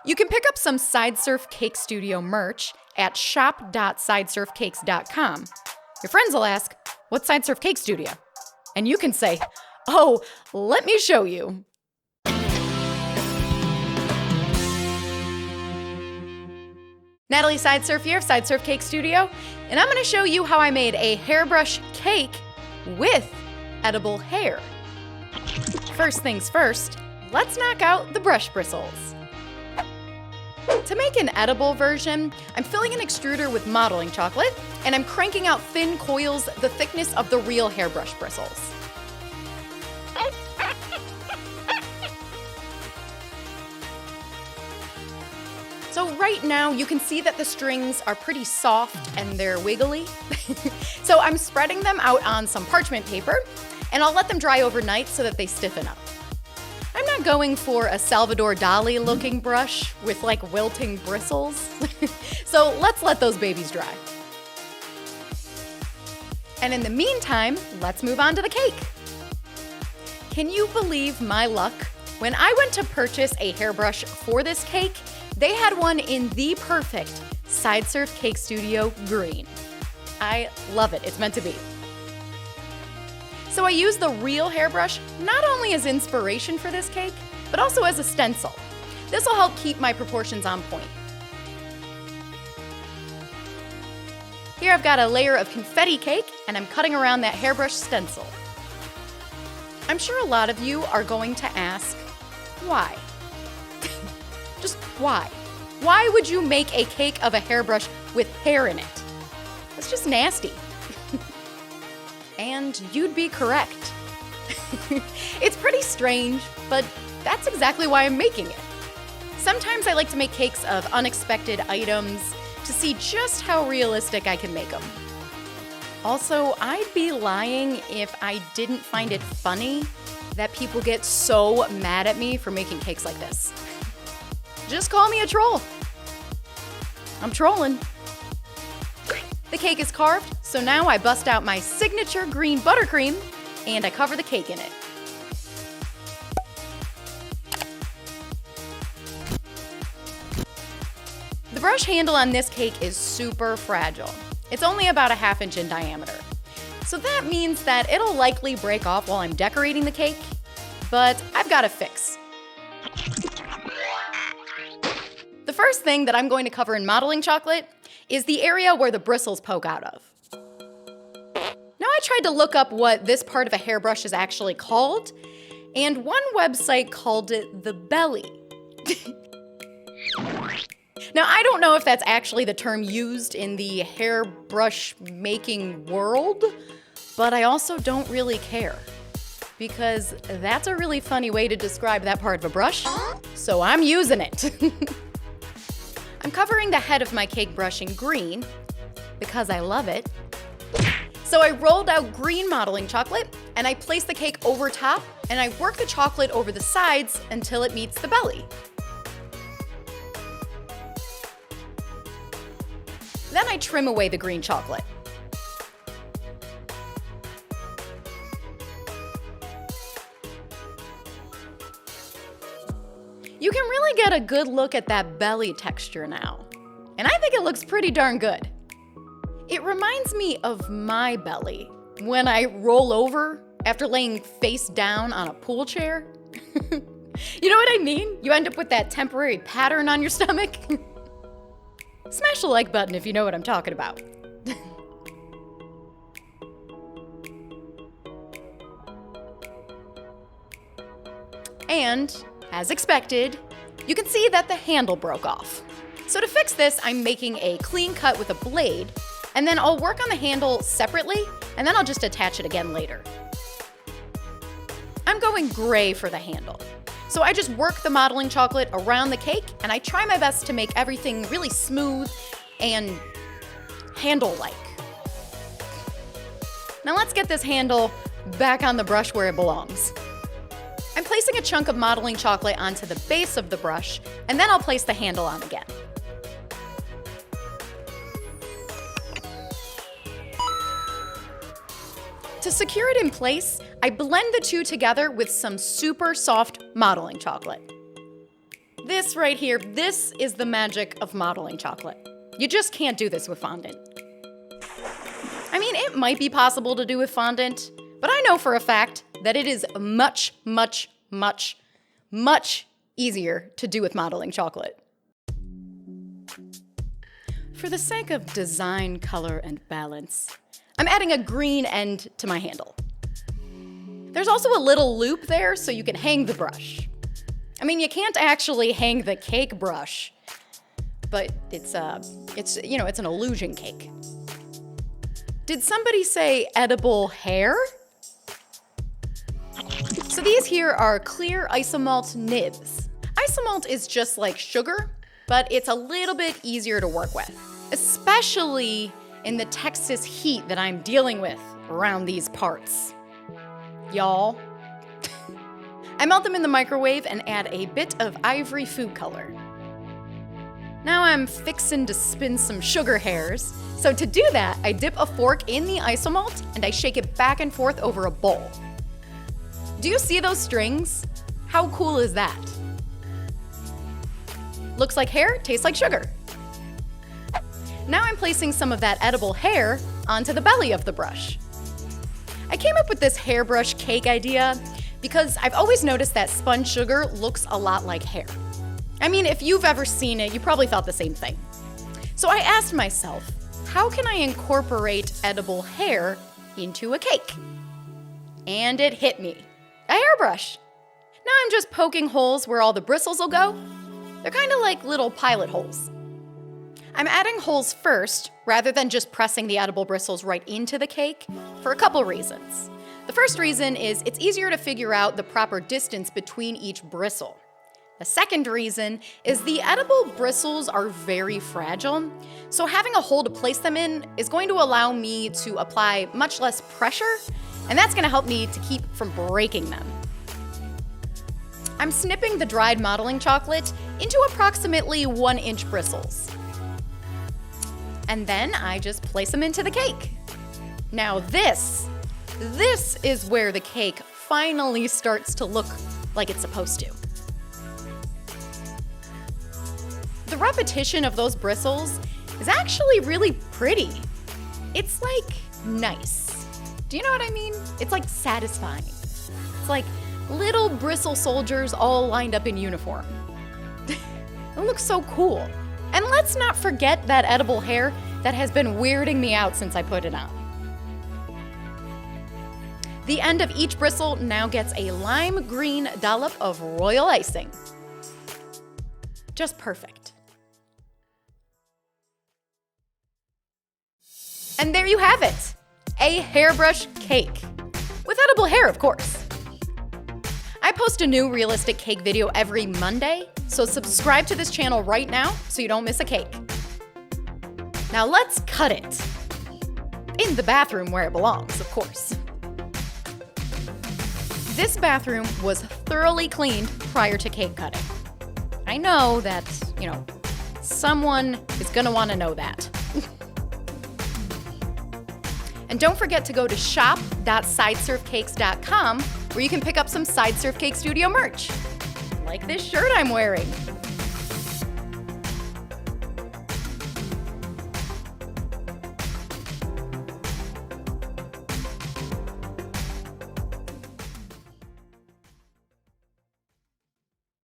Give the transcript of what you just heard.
You can pick up some Sideserf Cake Studio merch at shop.sideserfcakes.com. Your friends will ask, what's Sideserf Cake Studio? And you can say, oh, let me show you. Natalie Sideserf here of Sideserf Cake Studio, and I'm going to show you how I made a hairbrush cake with edible hair. First things first, let's knock out the brush bristles. To make an edible version, I'm filling an extruder with modeling chocolate, and I'm cranking out thin coils the thickness of the real hairbrush bristles. So right now, you can see that the strings are pretty soft and they're wiggly. So I'm spreading them out on some parchment paper, and I'll let them dry overnight so that they stiffen up. I'm not going for a Salvador Dali looking brush with like wilting bristles. So let's let those babies dry. And in the meantime, let's move on to the cake. Can you believe my luck? When I went to purchase a hairbrush for this cake, they had one in the perfect Sideserf Cake Studio green. I love it, it's meant to be. So I used the real hairbrush not only as inspiration for this cake, but also as a stencil. This will help keep my proportions on point. Here I've got a layer of confetti cake, and I'm cutting around that hairbrush stencil. I'm sure a lot of you are going to ask, why? Just why? Why would you make a cake of a hairbrush with hair in it? That's just nasty. And you'd be correct. It's pretty strange, but that's exactly why I'm making it. Sometimes I like to make cakes of unexpected items to see just how realistic I can make them. Also, I'd be lying if I didn't find it funny that people get so mad at me for making cakes like this. Just call me a troll. I'm trolling. The cake is carved, so now I bust out my signature green buttercream and I cover the cake in it. The brush handle on this cake is super fragile. It's only about a ½ inch in diameter. So that means that it'll likely break off while I'm decorating the cake, but I've got a fix. The first thing that I'm going to cover in modeling chocolate is the area where the bristles poke out of. Now I tried to look up what this part of a hairbrush is actually called, and one website called it the belly. Now I don't know if that's actually the term used in the hairbrush making world, but I also don't really care, because that's a really funny way to describe that part of a brush, so I'm using it. I'm covering the head of my cake brush in green, because I love it. So I rolled out green modeling chocolate, and I placed the cake over top, and I work the chocolate over the sides until it meets the belly. Then I trim away the green chocolate. You can really get a good look at that belly texture now, and I think it looks pretty darn good. It reminds me of my belly when I roll over after laying face down on a pool chair. You know what I mean? You end up with that temporary pattern on your stomach. Smash the like button if you know what I'm talking about. And, as expected, you can see that the handle broke off. So to fix this, I'm making a clean cut with a blade, and then I'll work on the handle separately, and then I'll just attach it again later. I'm going gray for the handle. So I just work the modeling chocolate around the cake, and I try my best to make everything really smooth and handle-like. Now let's get this handle back on the brush where it belongs. I'm placing a chunk of modeling chocolate onto the base of the brush, and then I'll place the handle on again. To secure it in place, I blend the two together with some super soft modeling chocolate. This right here, this is the magic of modeling chocolate. You just can't do this with fondant. I mean, it might be possible to do with fondant, but I know for a fact that it is much, much, much, much easier to do with modeling chocolate. For the sake of design, color, and balance, I'm adding a green end to my handle. There's also a little loop there so you can hang the brush. I mean, you can't actually hang the cake brush, but it's an illusion cake. Did somebody say edible hair? So these here are clear Isomalt Nibs. Isomalt is just like sugar, but it's a little bit easier to work with, especially in the Texas heat that I'm dealing with around these parts. Y'all. I melt them in the microwave and add a bit of ivory food color. Now I'm fixin' to spin some sugar hairs. So to do that, I dip a fork in the isomalt and I shake it back and forth over a bowl. Do you see those strings? How cool is that? Looks like hair, tastes like sugar. Now I'm placing some of that edible hair onto the belly of the brush. I came up with this hairbrush cake idea because I've always noticed that spun sugar looks a lot like hair. I mean, if you've ever seen it, you probably thought the same thing. So I asked myself, how can I incorporate edible hair into a cake? And it hit me. A hairbrush. Now I'm just poking holes where all the bristles will go. They're kind of like little pilot holes. I'm adding holes first, rather than just pressing the edible bristles right into the cake, for a couple reasons. The first reason is it's easier to figure out the proper distance between each bristle. The second reason is the edible bristles are very fragile, so having a hole to place them in is going to allow me to apply much less pressure, and that's going to help me to keep from breaking them. I'm snipping the dried modeling chocolate into approximately 1-inch bristles. And then I just place them into the cake. Now this is where the cake finally starts to look like it's supposed to. The repetition of those bristles is actually really pretty. It's like nice. Do you know what I mean? It's like satisfying. It's like little bristle soldiers all lined up in uniform. It looks so cool. And let's not forget that edible hair that has been weirding me out since I put it on. The end of each bristle now gets a lime green dollop of royal icing. Just perfect. And there you have it, a hairbrush cake. With edible hair, of course. I post a new realistic cake video every Monday, so subscribe to this channel right now so you don't miss a cake. Now let's cut it. In the bathroom where it belongs, of course. This bathroom was thoroughly cleaned prior to cake cutting. I know that, someone is gonna wanna know that. And don't forget to go to shop.sideserfcakes.com where you can pick up some Sideserf Cake Studio merch. Like this shirt I'm wearing.